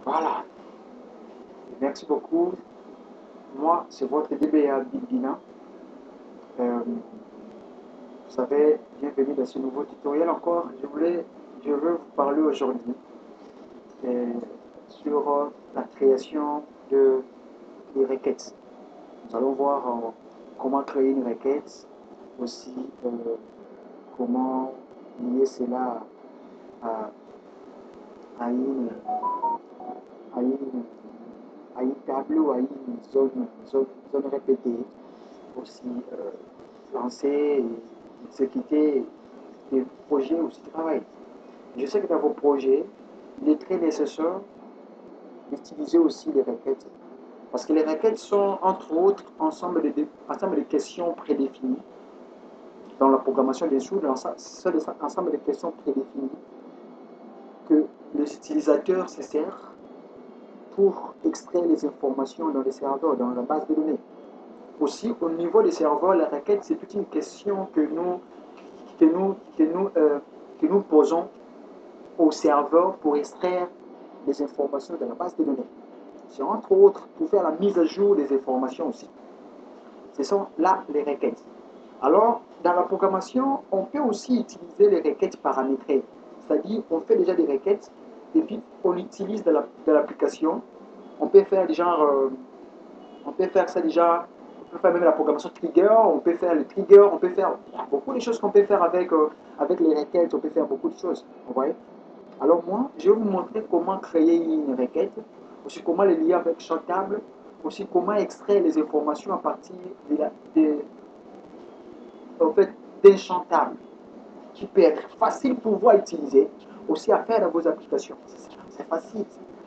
Voilà. Merci beaucoup. Moi, c'est votre DBA Bibina. Vous savez, bienvenue dans ce nouveau tutoriel encore. Je veux vous parler aujourd'hui euh, sur la création des requêtes. Nous allons voir comment créer une requête, aussi comment lier cela à, à une, à une, à une table ou à une zone répétée. Aussi lancer et exécuter des projets aussi de travail. Je sais que dans vos projets, il est très nécessaire d'utiliser aussi les requêtes. Parce que les requêtes sont, entre autres, ensemble de questions prédéfinies. Dans la programmation des sous, c'est ensemble de questions prédéfinies que les utilisateurs se servent pour extraire les informations dans les serveurs, dans la base de données. Aussi, au niveau des serveurs, la requête, c'est toute une question que nous posons au serveur pour extraire les informations de la base de données. C'est entre autres pour faire la mise à jour des informations aussi. Ce sont là les requêtes. Alors, dans la programmation, on peut aussi utiliser les requêtes paramétrées. C'est-à-dire, on fait déjà des requêtes et puis on utilise de l'application. On peut faire des genres, on peut faire ça déjà, on peut faire même la programmation trigger, on peut faire le trigger, on peut faire il y a beaucoup de choses qu'on peut faire avec les requêtes, on peut faire beaucoup de choses. Vous voyez? Alors moi, je vais vous montrer comment créer une requête, aussi comment les lier avec Chantable, aussi comment extraire les informations à partir de, en fait, d'un Chantable qui peut être facile pour vous à utiliser, aussi à faire dans vos applications. C'est facile,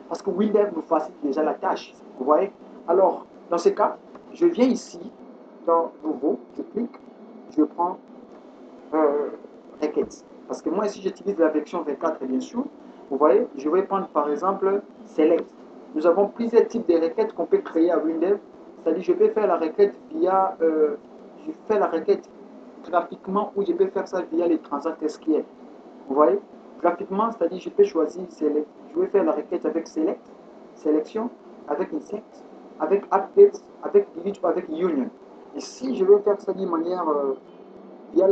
parce que Windows nous facilite déjà la tâche. Vous voyez? Alors, dans ce cas, je viens ici, dans Nouveau, je clique, je prends requêtes. Parce que moi, ici, j'utilise la version 24, bien sûr. Vous voyez, je vais prendre par exemple Select. Nous avons plusieurs types de requêtes qu'on peut créer à Windows. C'est-à-dire, je peux faire la requête via, je fais la requête graphiquement ou je peux faire ça via les transacts SQL. Vous voyez, graphiquement, c'est-à-dire, je peux choisir Select. Je vais faire la requête avec Select, sélection, avec Insect, avec Update, avec Delete ou avec Union. Ici, je vais faire ça d'une manière via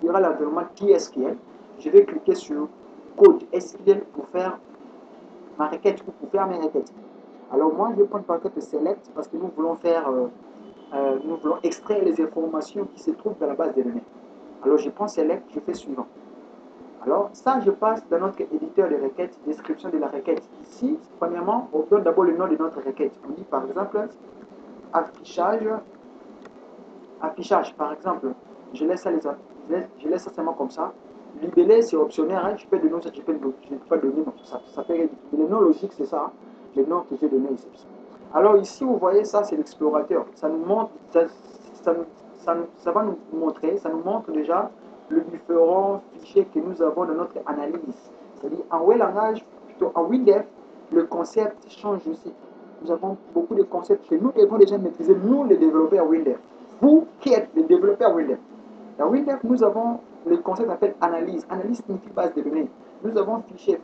l'environnement TSQL, je vais cliquer sur code SQL pour faire ma requête ou pour faire mes requêtes. Alors moi, je vais prendre par exemple select parce que nous voulons nous voulons extraire les informations qui se trouvent dans la base de données. Alors je prends select, je fais suivant. Alors ça, je passe dans notre éditeur de requêtes, description de la requête. Ici, premièrement, on donne d'abord le nom de notre requête. On dit par exemple affichage, affichage par exemple. Je laisse ça, je laisse ça seulement comme ça. Libellé, c'est optionnel. Hein. Je peux donner ça, je peux pas donner. Ça fait le nom logique, c'est ça. Le nom que j'ai donné ici. Alors ici, vous voyez, ça, c'est l'explorateur. Ça nous montre, ça va nous montrer, ça nous montre déjà les différents fichiers que nous avons dans notre analyse. C'est-à-dire, en web langage, plutôt en WinDev, le concept change aussi. Nous avons beaucoup de concepts que nous devons déjà maîtriser, nous les développeurs WinDev. Vous qui êtes les développeurs WinDev. Dans WinDev, nous avons le concept appelle analyse. Analyse signifie base de données. Nous avons fichier.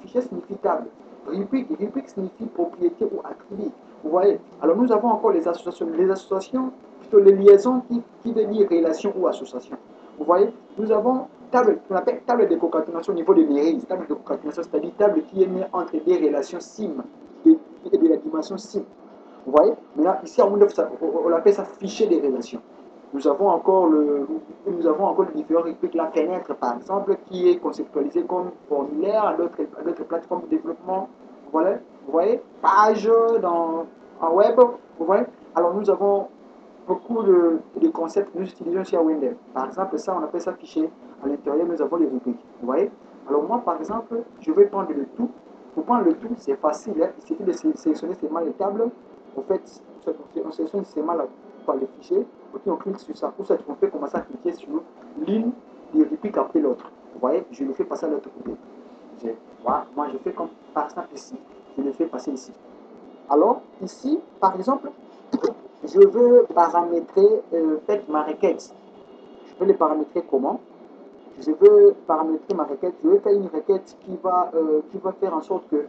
Fichier signifie table. Rubrique. Rubrique signifie propriété ou attribut. Vous voyez? Alors nous avons encore les associations. Les associations, plutôt les liaisons qui veulent dire relation ou association. Vous voyez? Nous avons table, qu'on appelle table de concaténation au niveau de l'IRIS. Table de concaténation, c'est-à-dire table qui est née entre des relations SIM et de la dimension SIM. Vous voyez? Maintenant, ici, en Windows, on appelle ça fichier des relations. Nous avons encore le différents rubriques, la fenêtre par exemple, qui est conceptualisée comme formulaire à d'autres plateformes de développement. Voilà, vous voyez, page en web, vous voyez. Alors nous avons beaucoup de concepts que nous utilisons sur Windows. Par exemple, ça, on appelle ça fichier. À l'intérieur, nous avons les rubriques. Vous voyez. Alors moi, par exemple, je vais prendre le tout. Pour prendre le tout, c'est facile. Hein. Il suffit de sélectionner seulement les tables. En fait, on sélectionne seulement par le fichier. Et on clique sur ça. Pour ça, on peut commencer à cliquer sur l'une des rubriques après l'autre. Vous voyez, je le fais passer à l'autre côté. Voilà. Moi, je fais comme par exemple ici. Je le fais passer ici. Alors, ici, par exemple, je veux paramétrer ma requête. Je peux les paramétrer comment? Je veux paramétrer ma requête. Je vais faire une requête qui va faire en sorte que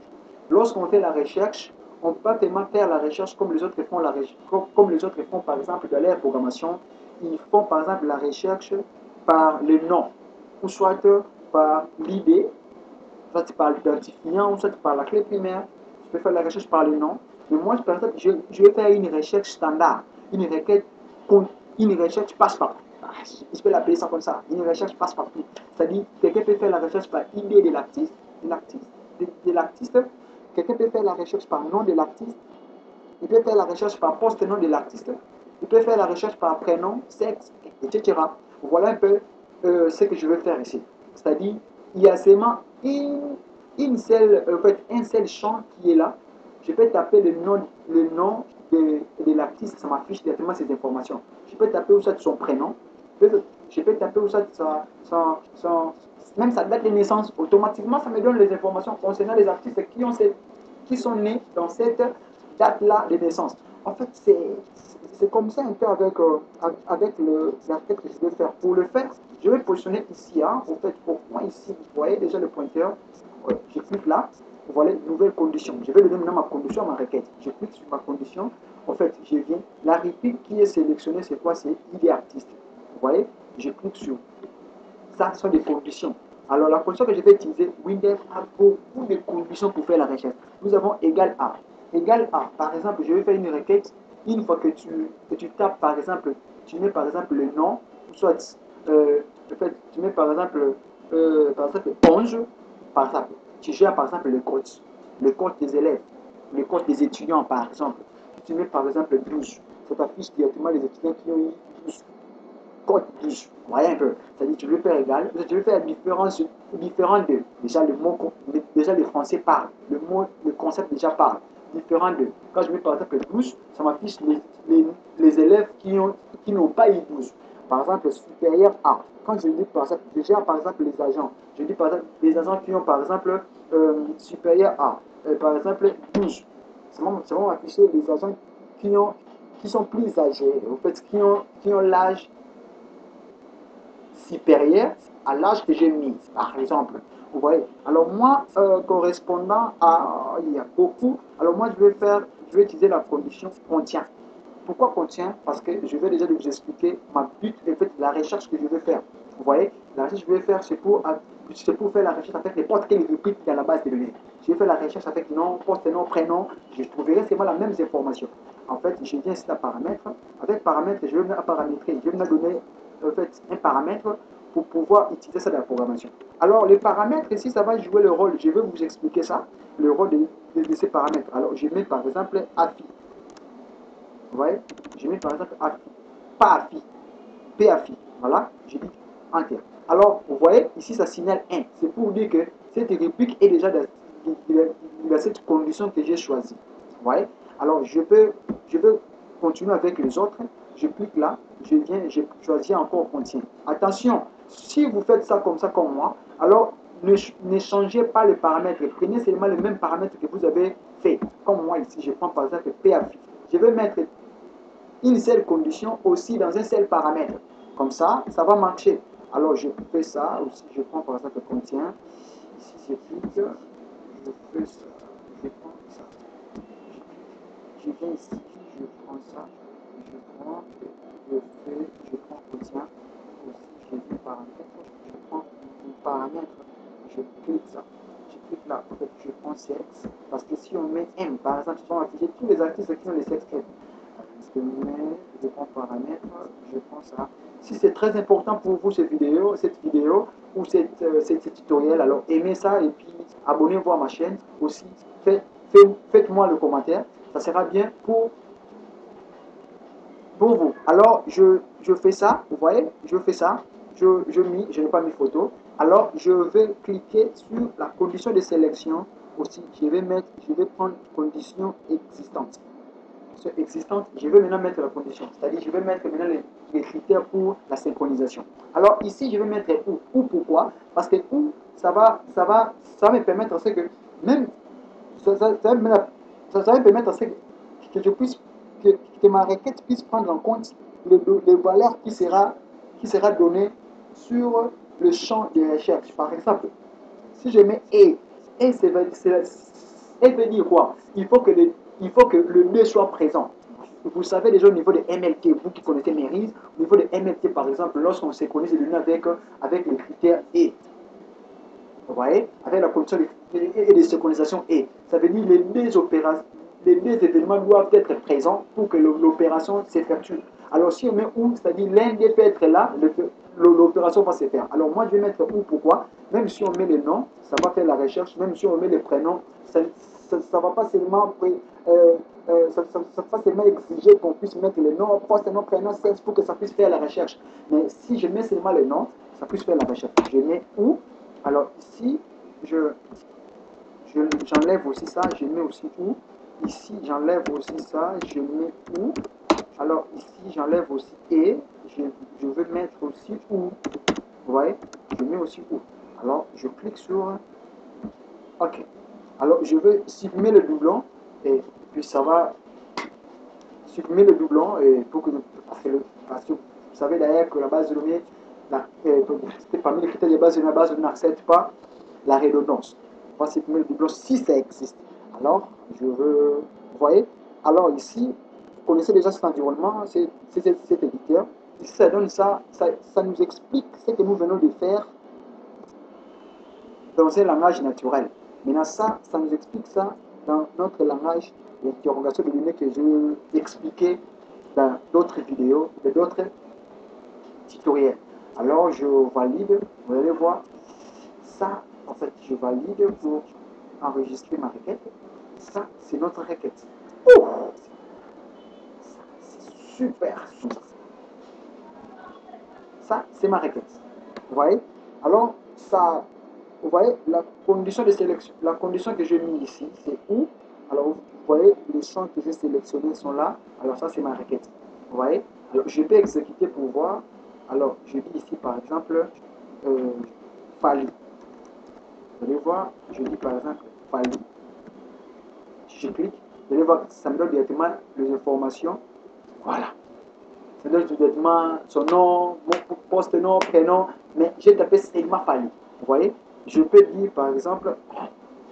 lorsqu'on fait la recherche, on ne peut pas tellement faire la recherche comme les autres font, comme les autres font par exemple dans leur programmation. Ils font par exemple la recherche par le nom, ou soit par l'idée, soit par l'identifiant, ou soit par la clé primaire. Je peux faire la recherche par le nom. Mais moi, par exemple, je vais faire une recherche standard, une requête, une recherche passe-partout. Je peux l'appeler ça comme ça, une recherche passe-partout. C'est-à-dire, quelqu'un peut faire la recherche par idée de l'artiste, de l'artiste. Quelqu'un peut faire la recherche par nom de l'artiste. Il peut faire la recherche par post-nom de l'artiste. Il peut faire la recherche par prénom, sexe, etc. Voilà un peu ce que je veux faire ici. C'est-à-dire, il y a seulement un seul champ qui est là. Je peux taper le nom de l'artiste, ça m'affiche directement ces informations. Je peux taper où ça son prénom. Je peux taper où ça même sa date de naissance. Automatiquement, ça me donne les informations concernant les artistes qui sont nés dans cette date-là de naissance. En fait, c'est comme ça un peu avec la tête que je vais faire. Pour le faire, je vais positionner ici. Hein. En fait, pour moi, ici, vous voyez déjà le pointeur. Ouais, je clique là. Vous voyez, nouvelle condition. Je vais donner maintenant ma condition à ma requête. Je clique sur ma condition. En fait, je viens. La réplique qui est sélectionnée, c'est quoi? C'est idée artiste. Vous voyez, je clique sur. Ça, ce sont des conditions. Alors, la condition que je vais utiliser, Windows a beaucoup de conditions pour faire la recherche. Nous avons égal à. Égal à, par exemple, je vais faire une requête. Une fois que tu tapes, par exemple, tu mets par exemple le nom, soit, en fait, tu mets par exemple 11, par exemple, tu gères par exemple le code des élèves, le code des étudiants, par exemple. Tu mets par exemple 12, ça t'affiche directement les étudiants qui ont eu 12 code 12. Vous voyez un peu. C'est-à-dire tu veux faire égal, tu veux faire différent de. Déjà le mot, déjà le français parle. Le concept déjà parle. Différent de. Quand je mets par exemple 12, ça m'affiche les élèves qui n'ont pas eu 12. Par exemple, supérieur à. Quand je dis par exemple, déjà par exemple les agents. Je dis par exemple les agents qui ont par exemple supérieur à. Par exemple 12. Ça va m'afficher les agents qui sont plus âgés, en fait, qui ont l'âge supérieur à l'âge que j'ai mis, par exemple. Vous voyez. Alors moi, correspondant à, il y a beaucoup. Alors moi, je vais utiliser la condition contient. Pourquoi contient? Parce que je vais déjà vous expliquer ma but, en fait, la recherche que je vais faire. Vous voyez, la recherche que je vais faire, c'est pour faire la recherche avec n'importe quelle rubrique dans la base de données. Je vais faire la recherche avec nom, poste, nom, prénom. Je trouverai seulement la même information. En fait, je viens ici à paramètres. Avec paramètres, je vais venir à paramétrer. Je vais me donner en fait, un paramètre pour pouvoir utiliser ça dans la programmation. Alors, les paramètres ici, ça va jouer le rôle. Je vais vous expliquer ça, le rôle de ces paramètres. Alors, je mets par exemple AFI. Vous voyez? Je mets par exemple AFI. Pas AFI. PAFI. Voilà. Je dis Enter. Alors, vous voyez, ici, ça signale 1. C'est pour dire que cette rubrique est déjà dans cette condition que j'ai choisie. Vous voyez? Alors, je peux continuer avec les autres. Je clique là, je choisis encore contient. Attention, si vous faites ça comme moi, alors ne changez pas les paramètres. Prenez seulement les mêmes paramètres que vous avez fait. Comme moi ici, je prends par exemple PAFI. Je vais mettre une seule condition aussi dans un seul paramètre. Comme ça, ça va marcher. Alors, je fais ça aussi. Je prends par exemple contient. Ici, je clique. Je fais ça. Je prends ça. Je viens ici. Je prends ça. Je prends contient. Aussi, je viens paramètre. Je prends un paramètre. Je clique ça. Je clique là. En fait, je prends sexe. Parce que si on met M, par exemple, ils vont afficher tous les artistes qui ont les sexes M. Je prends paramètres, je prends ça. Si c'est très important pour vous cette vidéo ou cette tutoriel, alors aimez ça et puis abonnez-vous à ma chaîne aussi. Faites-moi le commentaire, ça sera bien pour vous. Alors je fais ça, vous voyez, je fais ça, je n'ai pas mis photo. Alors je vais cliquer sur la condition de sélection aussi. Je vais prendre condition existante. Existante, je vais maintenant mettre la condition. C'est-à-dire, je vais mettre maintenant les critères pour la synchronisation. Alors ici, je vais mettre où. Où pourquoi? Parce que où, ça va me permettre à ce que même ça va me permettre à ce que je puisse que ma requête puisse prendre en compte les valeurs qui sera données sur le champ de recherche. Par exemple, si je mets et Elle veut dire quoi? Il faut que le nœud soit présent. Vous savez déjà au niveau de MLT, vous qui connaissez Mérise, au niveau de MLT par exemple, lorsqu'on synchronise le nœud avec les critères E, vous voyez, avec la condition de synchronisation E, ça veut dire les deux événements doivent être présents pour que l'opération s'effectue. Alors si on met ou, c'est-à-dire l'un des peut être là, l'opération va se faire. Alors moi je vais mettre ou, pourquoi? Même si on met les noms, ça va faire la recherche, même si on met les prénoms, ça ne va pas seulement exiger qu'on puisse mettre les noms, forcément prénom, sexe pour que ça puisse faire la recherche. Mais si je mets seulement les noms, ça puisse faire la recherche. Je mets où? Alors ici, j'enlève aussi ça, je mets aussi où. Ici, j'enlève aussi ça, je mets où. Alors ici, j'enlève aussi et, je veux mettre aussi où. Vous voyez, je mets aussi où. Alors, je clique sur OK. Alors, je veux supprimer le doublon et puis ça va supprimer le doublon et pour que parce que vous savez d'ailleurs que la base de données, parmi les critères de base de données, la base de données n'accepte pas la redondance. On va supprimer le doublon si ça existe. Alors, je veux, vous voyez, alors ici, vous connaissez déjà cet environnement, cet éditeur. Ici, ça donne ça nous explique ce que nous venons de faire dans un langage naturel. Maintenant, ça nous explique ça dans notre langage d'interrogation de données que je vais expliquer dans d'autres vidéos, d'autres tutoriels. Alors, je valide, vous allez voir, ça, en fait, je valide pour enregistrer ma requête. Ça, c'est notre requête. Oh, c'est super. Ça, c'est ma requête. Vous voyez? Alors, ça, vous voyez, la condition de sélection, la condition que j'ai mis ici, c'est où? Alors, vous voyez, les champs que j'ai sélectionnés sont là. Alors, ça, c'est ma requête. Vous voyez? Alors, je peux exécuter pour voir. Alors, je dis ici, par exemple, Fali. Vous allez voir, je dis par exemple Fali. Je clique. Vous allez voir, ça me donne directement les informations. Voilà. Ça me donne directement son nom, mon poste nom, prénom. Mais j'ai tapé Sigma Fali. Vous voyez? Je peux dire par exemple,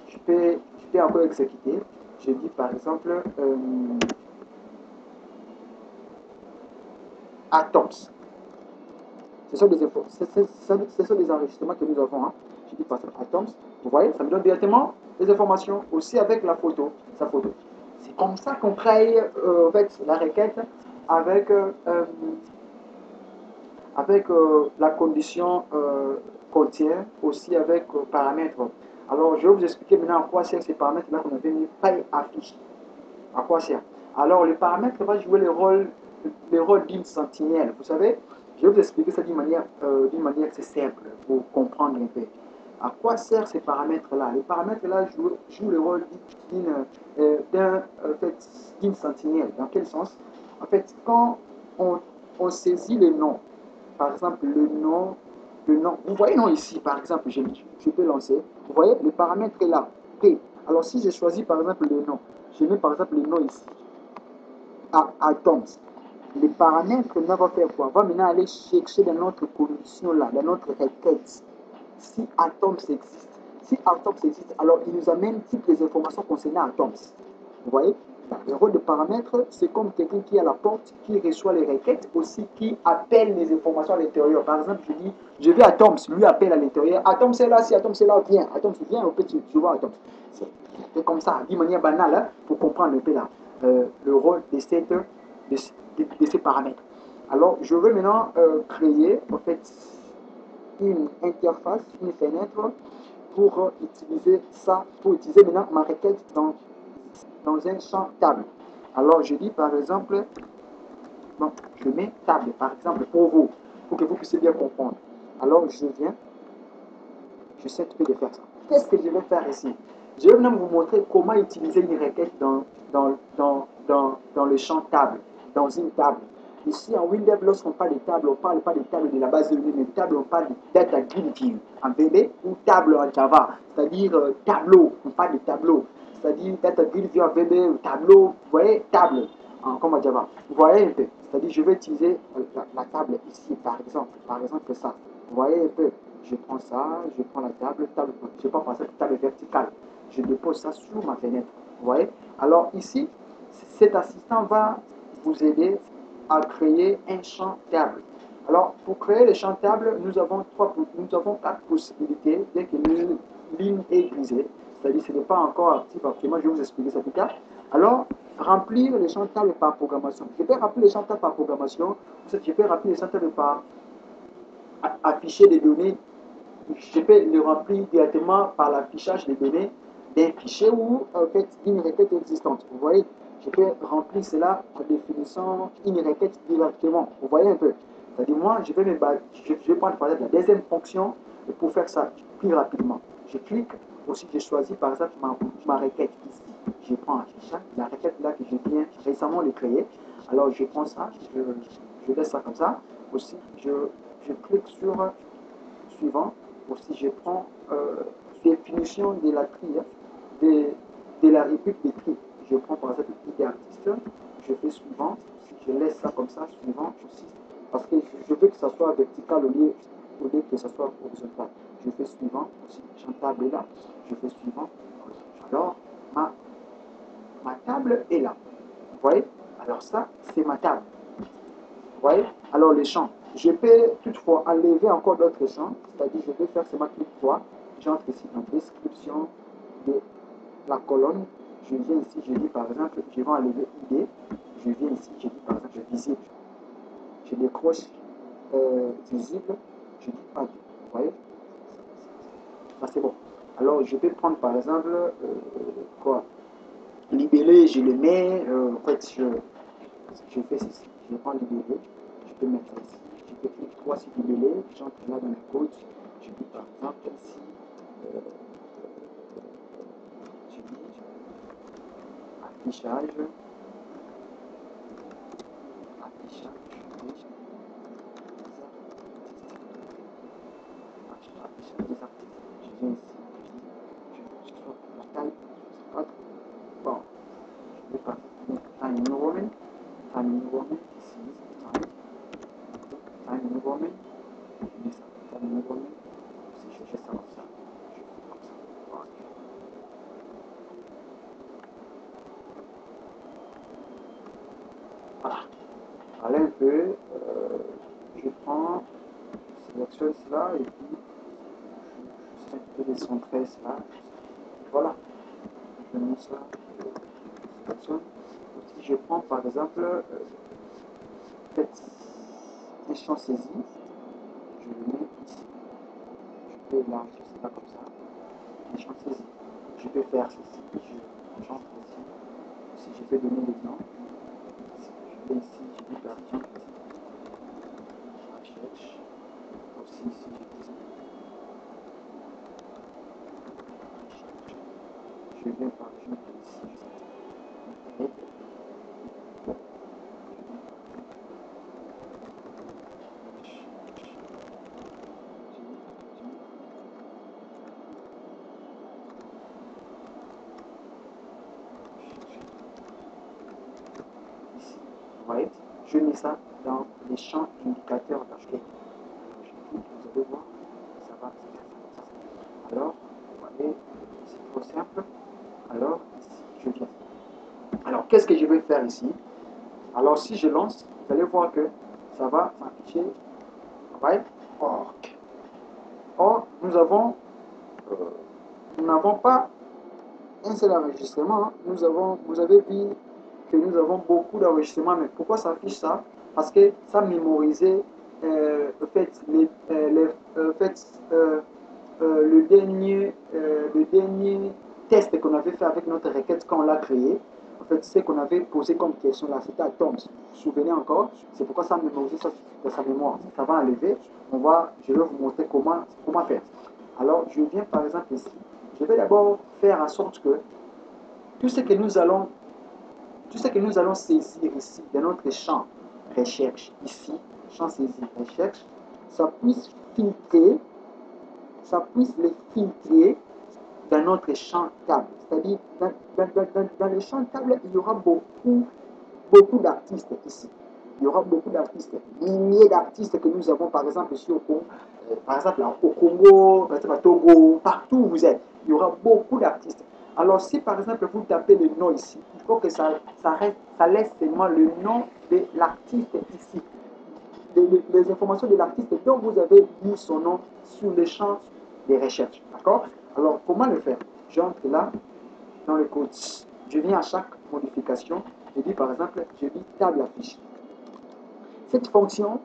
je peux encore exécuter. Je dis par exemple Atoms. Ce sont des enregistrements que nous avons. Hein. Je dis par exemple Atoms. Vous voyez, ça me donne directement les informations aussi avec la photo, sa photo. C'est comme ça qu'on crée en fait, la requête avec, la condition contient aussi avec paramètres. Alors, je vais vous expliquer maintenant à quoi servent ces paramètres-là qu'on avait mis pay affiche. À quoi sert? Alors, les paramètres vont jouer le rôle d'une sentinelle. Vous savez, je vais vous expliquer ça d'une manière assez simple pour comprendre un peu. À quoi servent ces paramètres-là? Les paramètres-là jouent le rôle d'une sentinelle. Dans quel sens? En fait, quand on saisit le nom, par exemple le nom, vous voyez non ici, par exemple, je peux lancer, vous voyez, le paramètre est là, P. Alors si je choisis par exemple le nom, je mets par exemple le nom ici, Atoms. Les paramètres là va faire quoi? Va maintenant aller chercher dans notre condition là, dans notre requête, si Atoms existe. Si Atoms existe, alors il nous amène toutes les informations concernant Atoms. Vous voyez? Le rôle de paramètre, c'est comme quelqu'un qui est à la porte, qui reçoit les requêtes, aussi qui appelle les informations à l'intérieur. Par exemple, je dis, je vais à Atoms, lui appelle à l'intérieur. Atoms est là, si Atoms est là, viens. Atoms vient, on peut tu vois Atoms. C'est comme ça, d'une manière banale, hein, pour comprendre un peu là, le rôle de ces paramètres. Alors, je veux maintenant créer, en fait, une interface, une fenêtre pour utiliser ça, pour utiliser maintenant ma requête dans un champ table. Alors, je dis par exemple, bon, je mets table, par exemple, pour vous, pour que vous puissiez bien comprendre. Alors, je viens, je sais de faire ça. Qu'est-ce que je vais faire ici? Je vais maintenant vous montrer comment utiliser une requête dans le champ table, dans une table. Ici, en Windows, lorsqu'on parle de table, on ne parle pas de table de la base de données, mais table, on parle de data grid view en VB ou table en Java, c'est-à-dire tableau, on parle de tableau, c'est-à-dire data grid view en VB ou tableau, vous voyez, table, comme en Java. Vous voyez un peu, c'est-à-dire je vais utiliser la table ici, par exemple ça. Vous voyez un peu, je prends ça, je prends la table, je prends par exemple table verticale. je dépose ça sur ma fenêtre. Vous voyez? Alors ici, cet assistant va vous aider à créer un champ table. Alors, pour créer le champ table, nous avons 4 possibilités dès que une ligne est grisée. C'est-à-dire que ce n'est pas encore actif. Moi, je vais vous expliquer ça plus tard. Alors, remplir les champs tables par programmation. Je peux remplir les champs tables par programmation. Je peux remplir les champs tables par afficher des données. Je peux le remplir directement par l'affichage des données d'un fichier ou en fait d'une requête existante. Vous voyez, je peux remplir cela en définissant une requête directement. Vous voyez un peu. C'est-à-dire, moi, je vais prendre par exemple la deuxième fonction pour faire ça plus rapidement. Je clique, aussi je choisis par exemple ma requête ici. Je prends la requête là que je viens récemment de créer. Alors je prends ça, je laisse ça comme ça. Aussi, je clique sur suivant. Aussi, je prends définition de la tri, de la réplique des tri. Je prends par exemple ID artiste, je fais suivant, je laisse ça comme ça, suivant aussi, parce que je veux que ça soit vertical au lieu que ça soit horizontal. Je fais suivant, aussi, j'ai table est là, je fais suivant. Alors, ma table est là. Vous voyez? Alors ça, c'est ma table. Vous voyez? Alors les champs. Je peux toutefois enlever encore d'autres champs, c'est-à-dire je vais faire seulement clic droit, j'entre ici dans description de la colonne, je viens ici, je dis par exemple, je vais enlever ID, je viens ici, je dis par exemple visible, je décroche visible, je dis pas, vous voyez? Ça c'est bon. Alors je vais prendre par exemple quoi? Libellé, je le mets, en fait je fais ceci, je prends libellé, je peux mettre ici. Je peux cliquer 3 sur libellé, j'entre là dans le code, je dis par exemple ici, je dis affichage, affichage des articles. Je viens ici, je sors la taille, bon, je vais par exemple Time New Roman, ici, Time New Roman, je mets ça, Time New Roman, si je fais ça comme ça, je fais comme ça, voilà. Voilà. Allez un peu, je prends, je sélectionne cela et puis je vais décentrer cela. Voilà, je mets ça, je sélectionne. Si je prends par exemple un champ saisi, je le mets ici. Je peux élargir cela comme ça. Un champ saisi. Je peux faire ceci. J'entre ici. Si je peux donner des noms, je vais ici, je dis par exemple ici. Je cherche. Aussi ici, je dis. Je viens par exemple ici. Vous voyez, je mets ça dans les champs indicateurs d'architecture. Vous allez voir, ça va se faire comme ça. Alors, vous voyez, c'est trop simple. Alors, ici, je viens. Alors, qu'est-ce que je vais faire ici? Alors, si je lance, vous allez voir que ça va s'afficher. Right? Or, nous n'avons pas un seul enregistrement. Hein. Vous avez vu que nous avons beaucoup d'enregistrements. Mais pourquoi ça affiche ça? Parce que ça mémorisait le dernier test qu'on avait fait avec notre requête quand on l'a créé. En fait, ce qu'on avait posé comme question là, c'était à Tom. Vous vous souvenez encore? C'est pourquoi ça a mémorisé ça dans sa mémoire. Ça va enlever. Je vais vous montrer comment faire. Alors, je viens par exemple ici. Je vais d'abord faire en sorte que tout ce que nous allons saisir ici dans notre champ recherche, ici, champ saisir recherche, ça puisse les filtrer dans notre champ table. C'est-à-dire, dans le champ table, il y aura beaucoup d'artistes ici. Il y aura beaucoup d'artistes, milliers d'artistes que nous avons, par exemple, ici au Congo, par exemple au Congo, par exemple à Togo, partout où vous êtes, il y aura beaucoup d'artistes. Alors, si par exemple vous tapez le nom ici, il faut que ça laisse seulement le nom de l'artiste ici. Les informations de l'artiste dont vous avez mis son nom sur le champ des recherches. D'accord? Alors, comment le faire? J'entre là dans le code. Je viens à chaque modification. Je dis par exemple, je dis table affiche. Cette fonction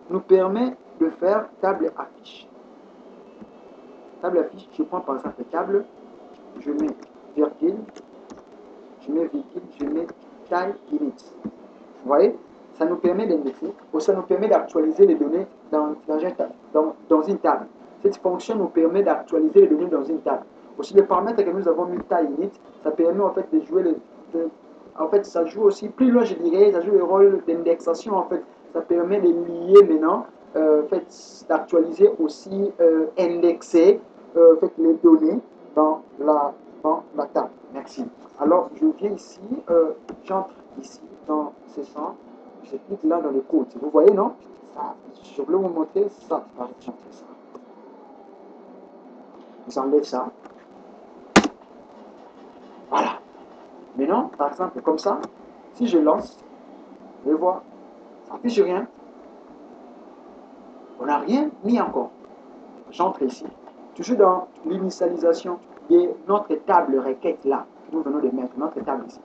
nous permet de faire table affiche. Table affiche, je prends par exemple table, je mets virgule, je mets taille init. Vous voyez? Ça nous permet d'indexer, ou ça nous permet d'actualiser les données dans une table. Cette fonction nous permet d'actualiser les données dans une table. Aussi, les paramètres que nous avons mis taille init, ça permet en fait de jouer en fait, ça joue aussi, plus loin je dirais, ça joue le rôle d'indexation en fait. Ça permet de lier maintenant, en fait, d'actualiser aussi, indexer en fait, les données dans la table. Merci. Alors, je viens ici, j'entre ici dans ce champ, je clique là dans le code. Vous voyez, non? Ça, je voulais vous montrer ça. J'enlève ça. Voilà. Maintenant, par exemple, comme ça, si je lance, je vois, ça n'affiche rien. On n'a rien mis encore. J'entre ici. Toujours dans l'initialisation de notre table requête là, que nous venons de mettre, notre table ici.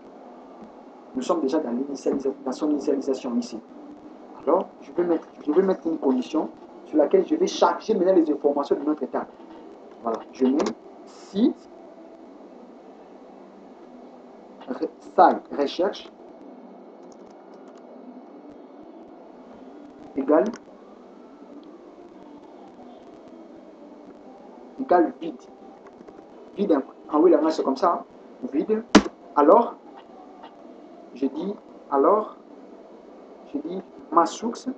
Nous sommes déjà dans son initialisation ici. Alors, je vais mettre une condition sur laquelle je vais charger maintenant les informations de notre table. Voilà, je mets si site recherche égale vide. Vide, en oui, là, c'est comme ça, vide. Alors, je dis ma source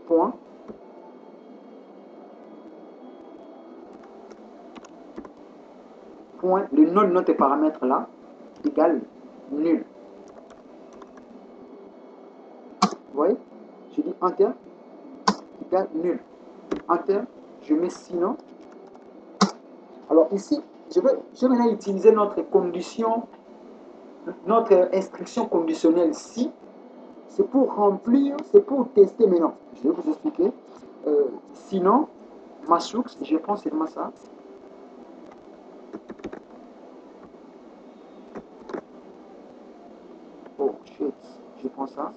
point le nom de notre paramètre là égale nul. Vous voyez? Je dis enter égale nul. Enter, je mets sinon. Alors ici, je vais maintenant utiliser notre condition, notre instruction conditionnelle si. C'est pour remplir, c'est pour tester maintenant. Je vais vous expliquer. Sinon, ma source, je prends seulement ça. Oh shit, je prends ça.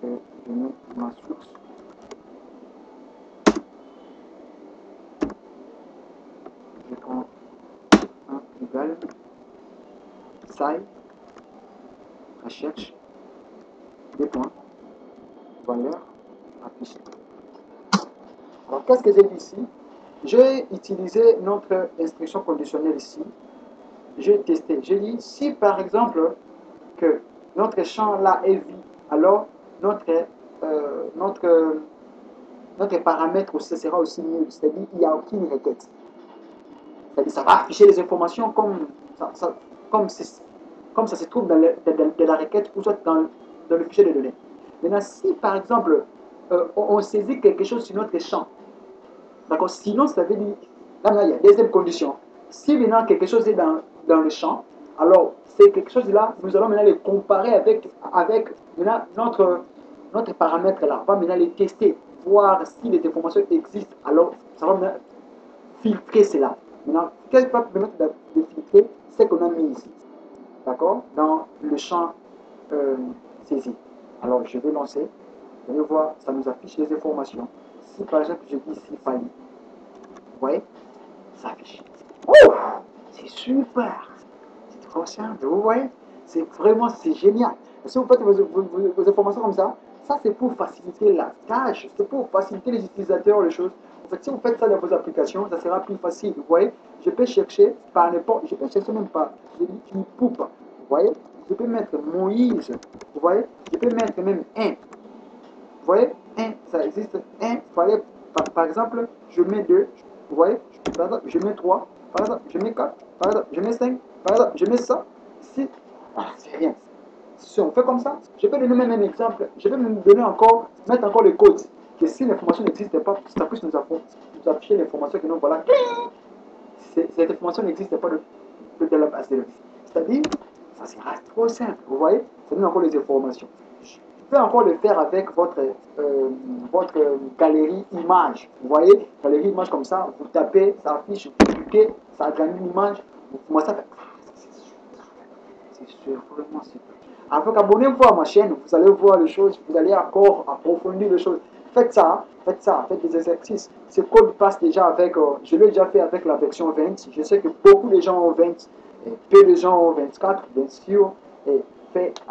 Ok, je mets ma source. Je prends 1 égale site, recherche, des points, valeur, affichée. Alors qu'est-ce que j'ai dit ici? J'ai utilisé notre instruction conditionnelle ici. J'ai testé. J'ai dit si par exemple que notre champ là est vide, alors notre paramètre aussi sera aussi nul. C'est-à-dire qu'il n'y a aucune requête. C'est-à-dire ça va afficher les informations comme ça se trouve dans la requête ou soit dans le fichier de données. Maintenant, si par exemple on saisit quelque chose sur notre champ, d'accord, sinon ça veut dire, là il y a deuxième condition. Si maintenant quelque chose est dans le champ, alors c'est quelque chose là, nous allons maintenant les comparer avec maintenant notre paramètre là. On va maintenant les tester, voir si les informations existent. Alors ça va maintenant filtrer cela. Maintenant, qu'est-ce qui va permettre de filtrer ce qu'on a mis ici, d'accord, dans le champ saisi. Alors je vais lancer, vous allez voir, ça nous affiche les informations. Si par exemple je dis ici valide, vous voyez, ça affiche. Oh, c'est super, c'est trop simple, vous voyez, c'est vraiment, c'est génial. Si vous faites vos informations comme ça c'est pour faciliter la tâche, c'est pour faciliter les utilisateurs, les choses. En fait, si vous faites ça dans vos applications, ça sera plus facile. Vous voyez, je peux chercher par n'importe, je peux chercher même pas, je dis une poupe. Vous voyez, je peux mettre Moïse. Vous voyez, je peux mettre même un. Vous voyez, un, ça existe. Un, fallait, par exemple, je mets 2. Vous voyez, par exemple, je mets 3. Par exemple, je mets 4. Par exemple, je mets 5. Par exemple, je mets ça. 6. Voilà, c'est rien. Si on fait comme ça, je vais donner même un exemple. Je vais même donner encore, mettre encore le code. Que si l'information n'existait pas, ça puisse nous afficher l'information que nous voilà. Cette information n'existe pas de la base de données. C'est-à-dire, ça sera trop simple. Vous voyez, ça donne encore les informations. Je peux encore le faire avec votre galerie image. Vous voyez, galerie image comme ça, vous tapez, ça affiche, vous cliquez, ça agrandit l'image. Vous commencez à faire. C'est vraiment super. Avec abonnez-vous à ma chaîne, vous allez voir les choses, vous allez encore approfondir les choses. Faites des exercices. Ce code passe déjà avec, je l'ai déjà fait avec la version 20. Je sais que beaucoup de gens ont 20, et peu de gens ont 24, bien sûr. Et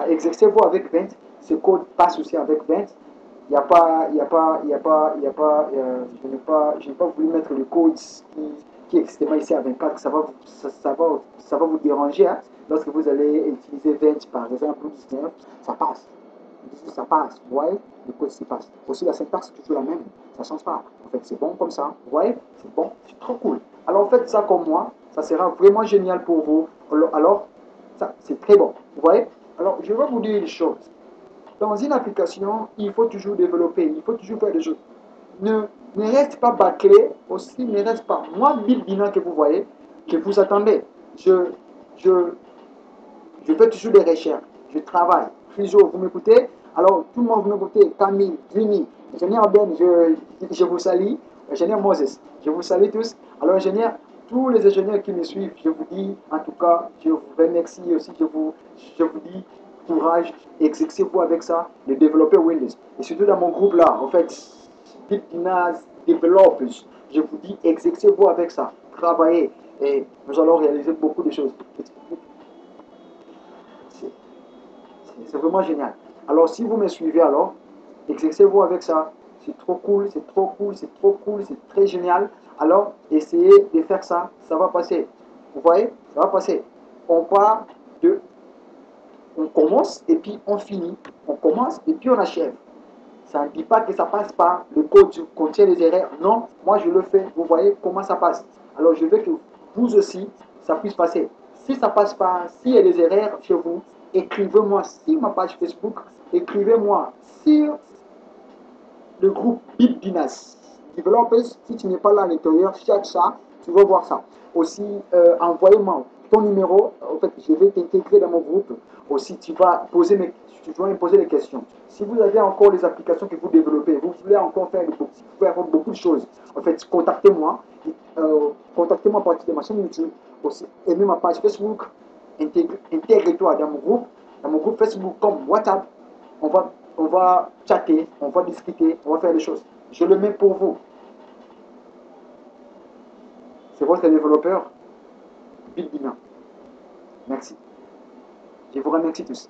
exercez-vous avec 20. Ce code passe aussi avec 20. Il n'y a pas, il y a pas, il y a pas, il y a pas, je n'ai pas voulu mettre le code qui est extrêmement ici à 24, ça va vous déranger. Hein. Lorsque vous allez utiliser 20 par exemple, ou 19, ça passe. Ça passe, vous voyez, le code s'y passe. Aussi la syntaxe est toujours la même, ça ne change pas. En fait, c'est bon comme ça, vous voyez, c'est bon, c'est trop cool. Alors faites ça comme moi, ça sera vraiment génial pour vous. Alors ça, c'est très bon, vous voyez. Alors, je vais vous dire une chose. Dans une application, il faut toujours développer, il faut toujours faire des choses. Ne, ne reste pas bâclé, aussi ne reste pas. Moi, Bilbina que vous voyez, que vous attendez, je, je fais toujours des recherches, je travaille. Toujours, vous m'écoutez? Alors, tout le monde vous m'écoutez, Camille, Jimmy, ingénieur Ben, je vous salue. Ingénieur Moses, je vous salue tous. Alors, ingénieur, tous les ingénieurs qui me suivent, je vous dis, en tout cas, je vous remercie aussi, je vous dis, courage, exercez-vous avec ça, de développer Windows. Et surtout dans mon groupe là, en fait, Bitnaz Developers, je vous dis, exercez-vous avec ça, travaillez, et nous allons réaliser beaucoup de choses. C'est vraiment génial. Alors, si vous me suivez, alors, exercez-vous avec ça. C'est trop cool, c'est trop cool, c'est trop cool, c'est très génial. Alors, essayez de faire ça, ça va passer. Vous voyez, ça va passer. On part de, on commence et puis on finit. On commence et puis on achève. Ça ne dit pas que ça passe pas, le code contient des erreurs. Non, moi je le fais. Vous voyez comment ça passe. Alors, je veux que vous aussi, ça puisse passer. Si ça passe pas, s'il y a des erreurs chez vous, écrivez-moi sur ma page Facebook, écrivez-moi sur le groupe BitDinas Developers. Si tu n'es pas là à l'intérieur, cherche ça, tu vas voir ça. Aussi, envoyez-moi ton numéro. En fait, je vais t'intégrer dans mon groupe. Aussi, tu vas me poser des questions. Si vous avez encore les applications que vous développez, vous voulez encore faire beaucoup de choses, en fait, contactez-moi. Contactez-moi à partir de ma chaîne YouTube. Aussi, aimez ma page Facebook. Intègre-toi dans mon groupe Facebook comme WhatsApp. On va chatter, on va discuter, on va faire des choses. Je le mets pour vous. C'est votre développeur, Bitbina. Merci. Je vous remercie tous.